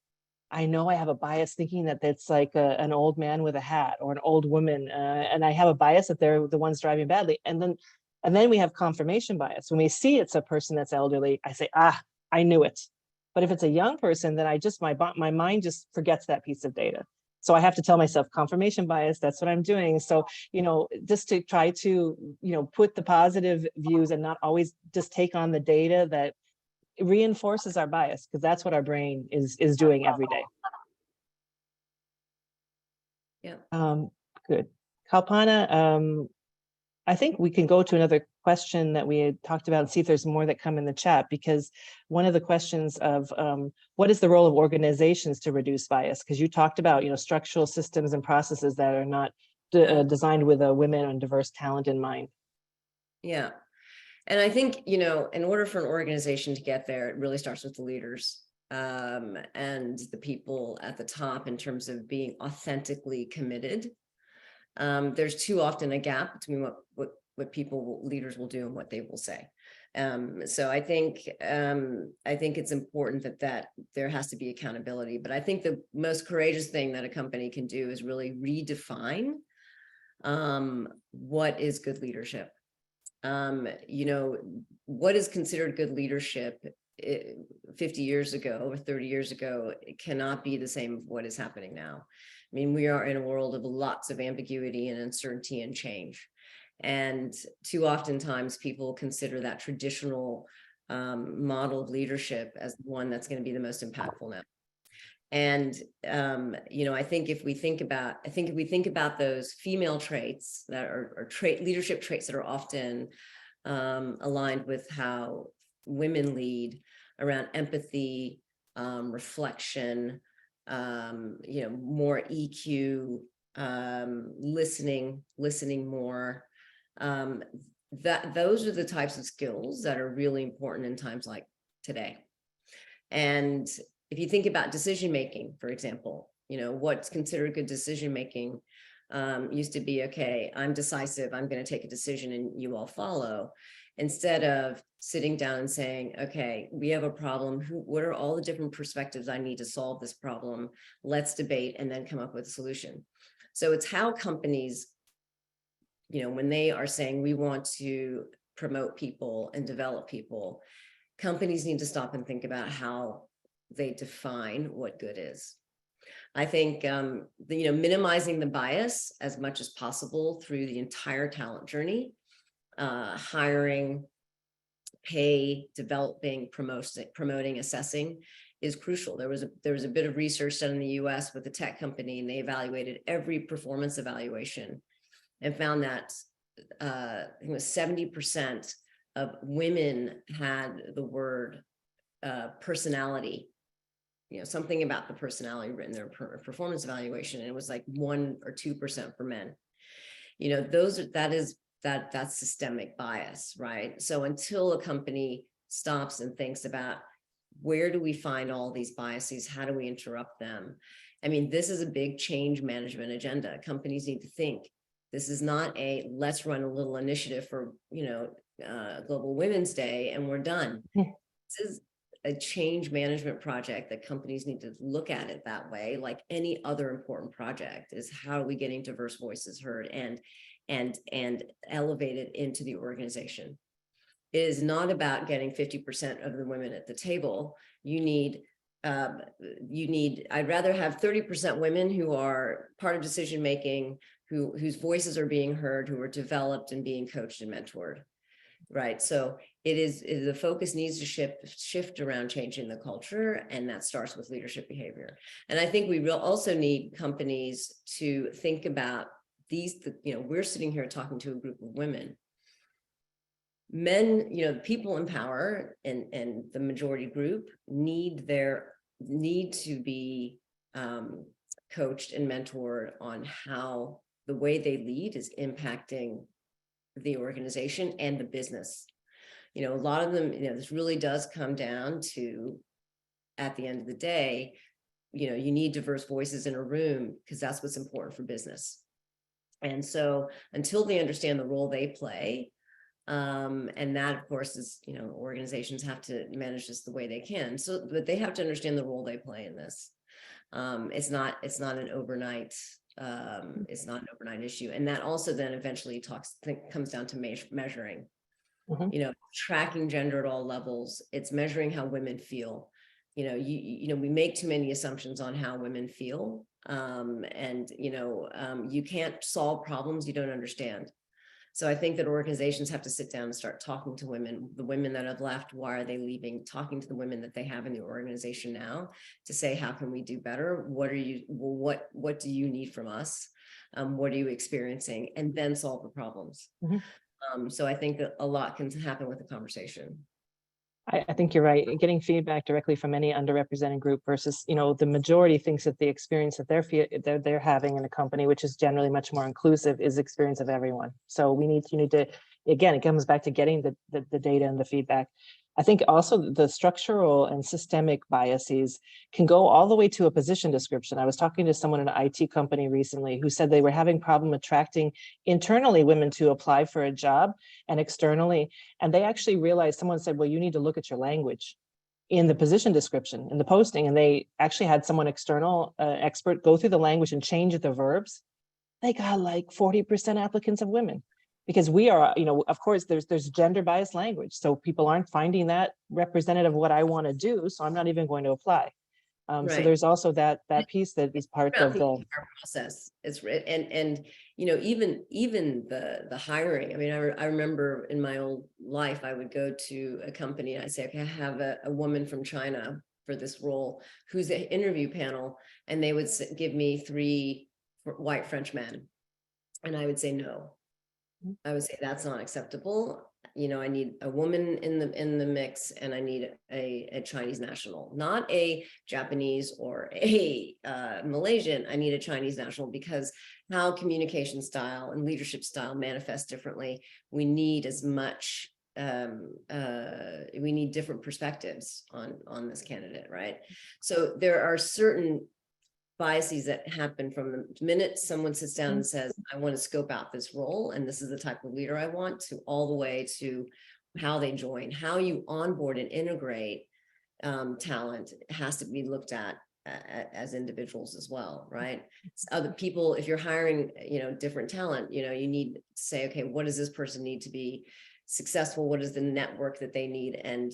I know I have a bias thinking that it's like an old man with a hat or an old woman. And I have a bias that they're the ones driving badly. And then we have confirmation bias. When we see it's a person that's elderly, I say, I knew it. But if it's a young person, then my mind just forgets that piece of data. So I have to tell myself confirmation bias, that's what I'm doing. So, you know, just to try to, you know, put the positive views and not always just take on the data that reinforces our bias, because that's what our brain is doing every day. Yeah. Good. Kalpana, I think we can go to another question that we had talked about and see if there's more that come in the chat, because one of the questions of what is the role of organizations to reduce bias? Because you talked about, you know, structural systems and processes that are not designed with a women and diverse talent in mind. Yeah. And I think, you know, in order for an organization to get there, it really starts with the leaders and the people at the top in terms of being authentically committed. There's too often a gap between what leaders will do and what they will say. So I think it's important that there has to be accountability. But I think the most courageous thing that a company can do is really redefine what is good leadership. You know, what is considered good leadership 50 years ago or 30 years ago, it cannot be the same as what is happening now. I mean, we are in a world of lots of ambiguity and uncertainty and change. And too oftentimes people consider that traditional model of leadership as the one that's going to be the most impactful now. And, you know, I think if we think about those female traits that are leadership traits that are often aligned with how women lead, around empathy, reflection, you know, more EQ, listening more, those are the types of skills that are really important in times like today. And if you think about decision making, for example, you know, what's considered good decision making used to be, okay, I'm decisive, I'm going to take a decision and you all follow, instead of sitting down and saying, okay, we have a problem. What are all the different perspectives I need to solve this problem? Let's debate and then come up with a solution. So it's how companies, you know, when they are saying we want to promote people and develop people, companies need to stop and think about how they define what good is. I think, you know, minimizing the bias as much as possible through the entire talent journey, hiring, pay, developing, promoting, assessing is crucial. There was a bit of research done in the US with a tech company, and they evaluated every performance evaluation and found that I think it was 70% of women had the word personality, you know, something about the personality written in their performance evaluation, and it was like 1 or 2% for men. You know, that's systemic bias, right? So until a company stops and thinks about where do we find all these biases, how do we interrupt them? I mean, this is a big change management agenda. Companies need to think. This is not a let's run a little initiative for, you know, Global Women's Day and we're done. This is a change management project that companies need to look at it that way. Like any other important project, is how are we getting diverse voices heard and elevated into the organization. It is not about getting 50% of the women at the table. I'd rather have 30% women who are part of decision making, whose voices are being heard, who are developed and being coached and mentored. right? So the focus needs to shift around changing the culture, and that starts with leadership behavior. And I think we will also need companies to think about these, we're sitting here talking to a group of women. Men, people in power and the majority group need to be coached and mentored on how the way they lead is impacting the organization and the business. A lot of them, this really does come down to, at the end of the day, you need diverse voices in a room, because that's what's important for business. And so until they understand the role they play, and that, of course, is, organizations have to manage this the way they can. So, but they have to understand the role they play in this. It's not an overnight, it's not an overnight issue. And that also then eventually comes down to measuring, tracking gender at all levels. It's measuring how women feel. We make too many assumptions on how women feel. And you can't solve problems you don't understand. So I think that organizations have to sit down and start talking to women, the women that have left, why are they leaving, talking to the women that they have in the organization now to say, how can we do better? What do you need from us? What are you experiencing? And then solve the problems. Mm-hmm. So I think that a lot can happen with the conversation. I think you're right. Getting feedback directly from any underrepresented group versus, the majority thinks that the experience that they're having in a company, which is generally much more inclusive, is the experience of everyone. So you need to, again, it comes back to getting the data and the feedback. I think also the structural and systemic biases can go all the way to a position description. I was talking to someone in an IT company recently who said they were having problem attracting internally women to apply for a job and externally. And they actually realized, someone said, well, you need to look at your language in the position description, in the posting. And they actually had someone external expert go through the language and change the verbs. They got like 40% applicants of women. Because we are, of course, there's gender biased language. So people aren't finding that representative of what I want to do. So I'm not even going to apply. Right. So there's also that piece that is part of the process. It's and even the hiring. I mean, I remember in my old life, I would go to a company and I say, okay, I have a woman from China for this role, who's the interview panel, and they would give me 3 white French men, and I would say no. I would say that's not acceptable. I need a woman in the mix, and I need a Chinese national, not a Japanese or a Malaysian. I need a Chinese national, because how communication style and leadership style manifest differently. We need as much. We need different perspectives on this candidate, right? So there are certain biases that happen from the minute someone sits down and says, I want to scope out this role, and this is the type of leader I want, to all the way to how they join, how you onboard and integrate talent has to be looked at as individuals as well, right? Other people, if you're hiring, different talent, you need to say, okay, what does this person need to be successful? What is the network that they need? And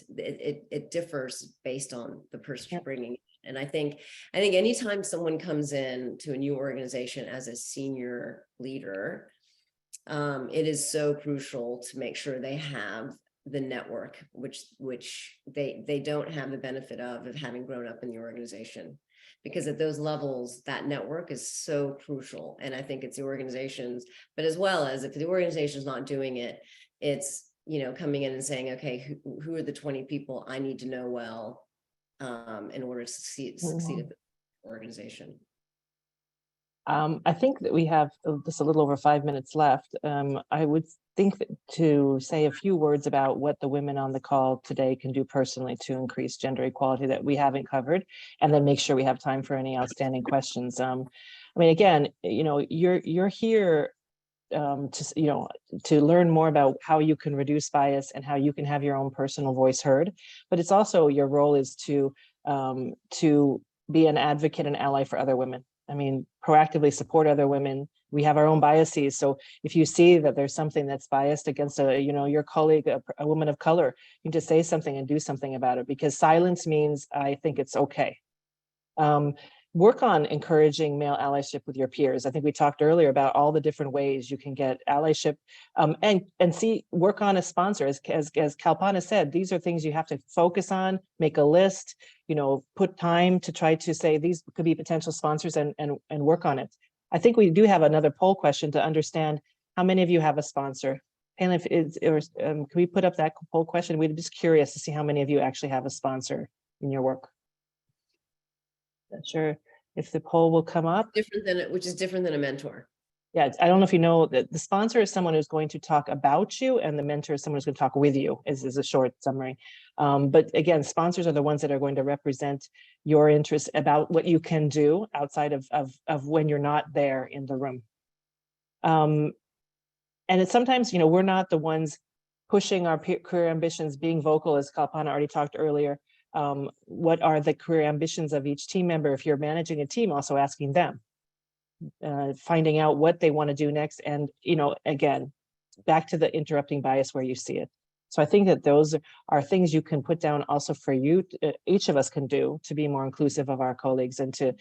it differs based on the person you're bringing. And I think anytime someone comes in to a new organization as a senior leader, it is so crucial to make sure they have the network, which they don't have the benefit of having grown up in the organization. Because at those levels, that network is so crucial. And I think it's the organizations, but as well as if the organization is not doing it, it's, coming in and saying, okay, who are the 20 people I need to know well in order to succeed at the organization. I think that we have just a little over 5 minutes left. I would think that to say a few words about what the women on the call today can do personally to increase gender equality that we haven't covered, and then make sure we have time for any outstanding questions. I mean, again, you're here to learn more about how you can reduce bias and how you can have your own personal voice heard. But it's also, your role is to be an advocate and ally for other women. I mean, proactively support other women. We have our own biases. So if you see that there's something that's biased against your colleague, a woman of color, you need to say something and do something about it, because silence means I think it's okay. work on encouraging male allyship with your peers. I think we talked earlier about all the different ways you can get allyship, and work on a sponsor. As Kalpana said, these are things you have to focus on, make a list, put time to try to say these could be potential sponsors and work on it. I think we do have another poll question to understand how many of you have a sponsor. And can we put up that poll question? We're just curious to see how many of you actually have a sponsor in your work. Not sure if the poll will come up. Which is different than a mentor. Yeah, I don't know if you know that the sponsor is someone who's going to talk about you, and the mentor is someone who's going to talk with you, is a short summary. But again, sponsors are the ones that are going to represent your interests about what you can do outside of when you're not there in the room. And it's sometimes, we're not the ones pushing our career ambitions, being vocal, as Kalpana already talked earlier. What are the career ambitions of each team member? If you're managing a team, also asking them, finding out what they want to do next. And, again, back to the interrupting bias where you see it. So I think that those are things you can put down also for you, each of us can do to be more inclusive of our colleagues and to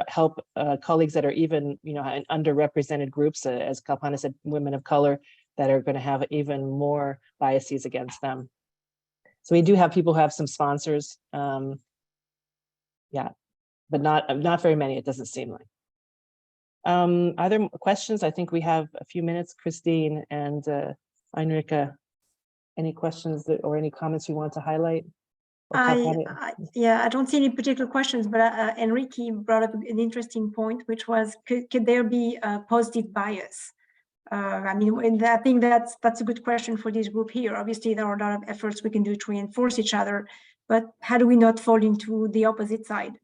help colleagues that are even, in underrepresented groups, as Kalpana said, women of color, that are going to have even more biases against them. So we do have people who have some sponsors, yeah, but not very many, it doesn't seem like. Are there questions? I think we have a few minutes, Christine and Heinrika. Any questions or any comments you want to highlight? Yeah, I don't see any particular questions, but Enrique brought up an interesting point, which was, could there be a positive bias? And I think that's a good question for this group here. Obviously, there are a lot of efforts we can do to reinforce each other, but how do we not fall into the opposite side?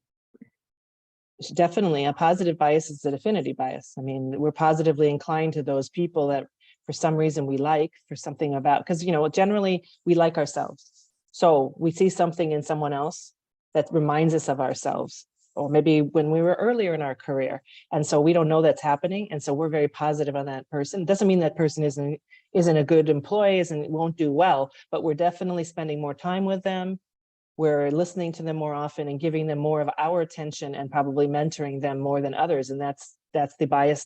Definitely, a positive bias is an affinity bias. I mean, we're positively inclined to those people that for some reason we like, for something about, because, generally we like ourselves. So we see something in someone else that reminds us of ourselves, or maybe when we were earlier in our career. And so we don't know that's happening. And so we're very positive on that person. Doesn't mean that person isn't a good employee, won't do well, but we're definitely spending more time with them. We're listening to them more often and giving them more of our attention and probably mentoring them more than others. And that's the bias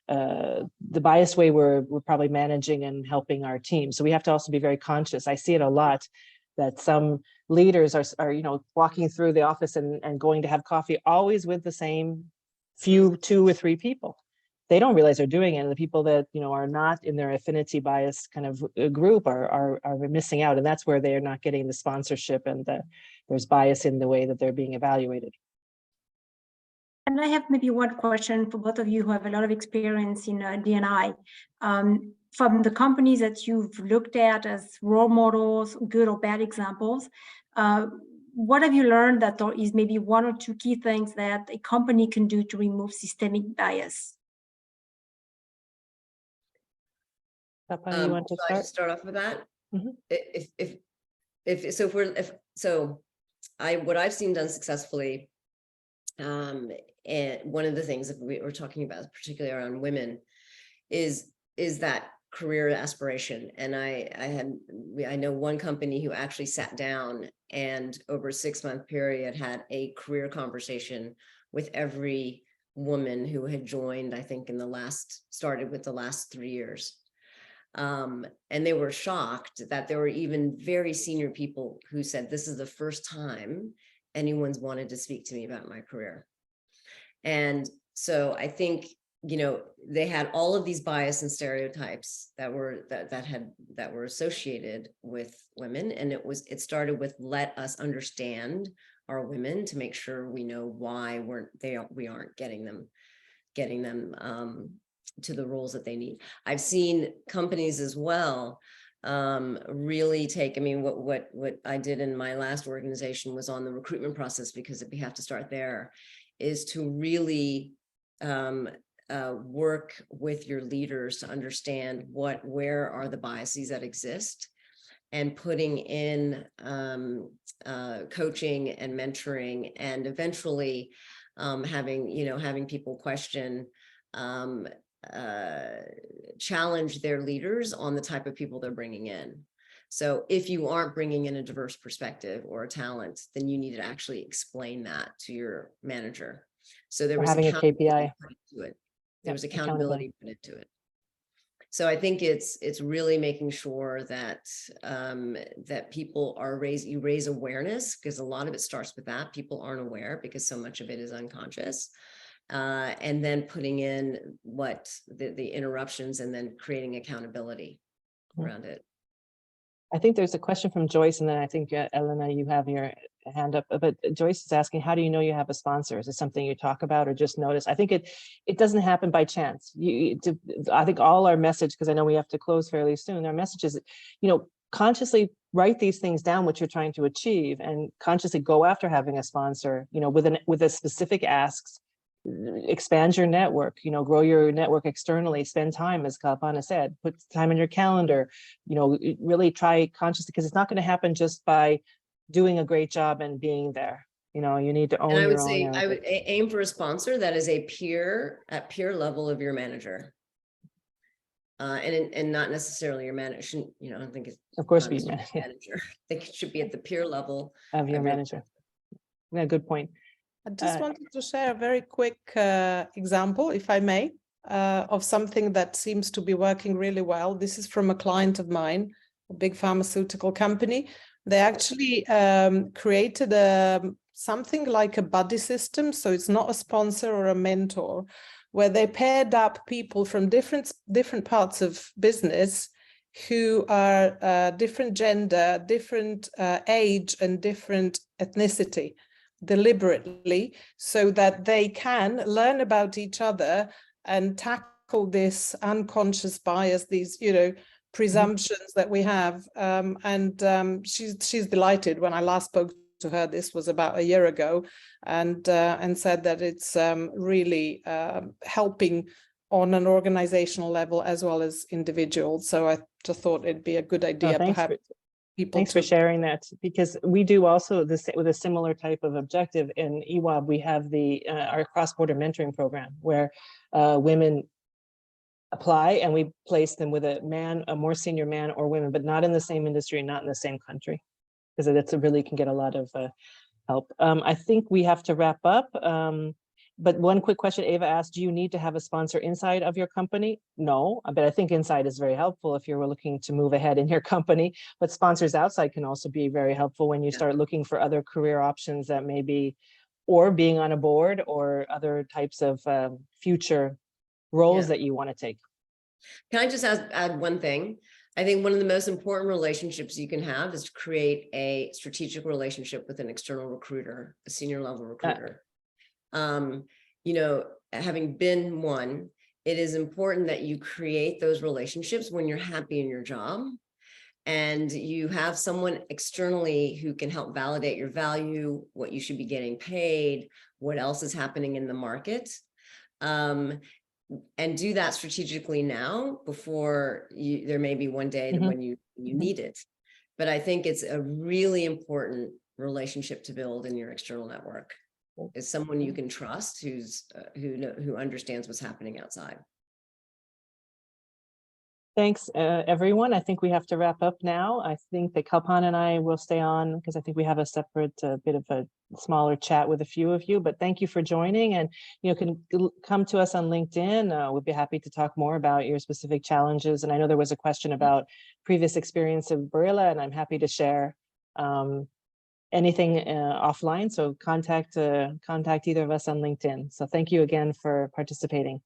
the bias way we're probably managing and helping our team. So we have to also be very conscious. I see it a lot that some leaders are walking through the office and going to have coffee always with the same few, 2 or 3 people. They don't realize they're doing it. And the people that are not in their affinity bias kind of group are missing out. And that's where they're not getting the sponsorship, and there's bias in the way that they're being evaluated. And I have maybe one question for both of you who have a lot of experience in D&I. From the companies that you've looked at as role models, good or bad examples, what have you learned that there is maybe 1 or 2 key things that a company can do to remove systemic bias? Kalpana, you want to I start off with that? Mm-hmm. What I've seen done successfully, and one of the things that we were talking about, particularly around women, is that career aspiration. And I know one company who actually sat down and over a 6-month period had a career conversation with every woman who had joined, I think started with the last 3 years. And they were shocked that there were even very senior people who said, this is the first time anyone's wanted to speak to me about my career. And so I think, they had all of these bias and stereotypes that were associated with women. And it started with, let us understand our women to make sure we know why we aren't getting them to the roles that they need. I've seen companies as well really take, what I did in my last organization was on the recruitment process, because we have to start there, is to really work with your leaders to understand where are the biases that exist, and putting in coaching and mentoring, and eventually having people question, challenge their leaders on the type of people they're bringing in. So if you aren't bringing in a diverse perspective or a talent, then you need to actually explain that to your manager. So there was having a KPI put into it. Yep, There was accountability put into it. So I think it's really making sure that that people are you raise awareness, because a lot of it starts with that. People aren't aware because so much of it is unconscious. And then putting in what the interruptions and then creating accountability around it. I think there's a question from Joyce, and then I think Elena, you have your hand up, but Joyce is asking, how do you know you have a sponsor? Is it something you talk about or just notice? I think it doesn't happen by chance. I think all our message, because I know we have to close fairly soon, our message is, consciously write these things down, what you're trying to achieve, and consciously go after having a sponsor, with a specific asks. Expand your network, grow your network externally, spend time, as Kalpana said, put time in your calendar, really try consciously, because it's not going to happen just by doing a great job and being there. You need to own And I your would own say, narrative. I would aim for a sponsor that is at peer level of your manager. And not necessarily your manager, I don't think it's Of course, be be manager. I think it should be at the peer level of your manager. Yeah, good point. I just wanted to share a very quick example, if I may, of something that seems to be working really well. This is from a client of mine, a big pharmaceutical company. They actually created something like a buddy system. So it's not a sponsor or a mentor, where they paired up people from different parts of business who are different gender, different age, and different ethnicity, deliberately, so that they can learn about each other and tackle this unconscious bias, these presumptions that we have. She's delighted. When I last spoke to her, this was about a year ago, and said that it's really helping on an organizational level as well as individual. So I just thought it'd be a good idea, perhaps. Thanks for sharing that, because we do also this with a similar type of objective. In EWOB, we have our cross-border mentoring program, where women apply and we place them with a more senior man or women, but not in the same industry, not in the same country, because it's really can get a lot of help. I think we have to wrap up. But one quick question, Ava asked, do you need to have a sponsor inside of your company? No, but I think inside is very helpful if you're looking to move ahead in your company, but sponsors outside can also be very helpful when you start looking for other career options that may be, or being on a board or other types of future roles that you want to take. Can I just add one thing? I think one of the most important relationships you can have is to create a strategic relationship with an external recruiter, a senior level recruiter. Having been one, it is important that you create those relationships when you're happy in your job, and you have someone externally who can help validate your value, what you should be getting paid, what else is happening in the market. And do that strategically now, before there may be one day when you need it. But I think it's a really important relationship to build in your external network, is someone you can trust who understands what's happening outside. Thanks, everyone. I think we have to wrap up now. I think that Kalpana and I will stay on, because I think we have a separate bit of a smaller chat with a few of you, but thank you for joining, and can come to us on LinkedIn. We'd be happy to talk more about your specific challenges. And I know there was a question about previous experience of Barilla, and I'm happy to share anything offline. So contact either of us on LinkedIn. So thank you again for participating.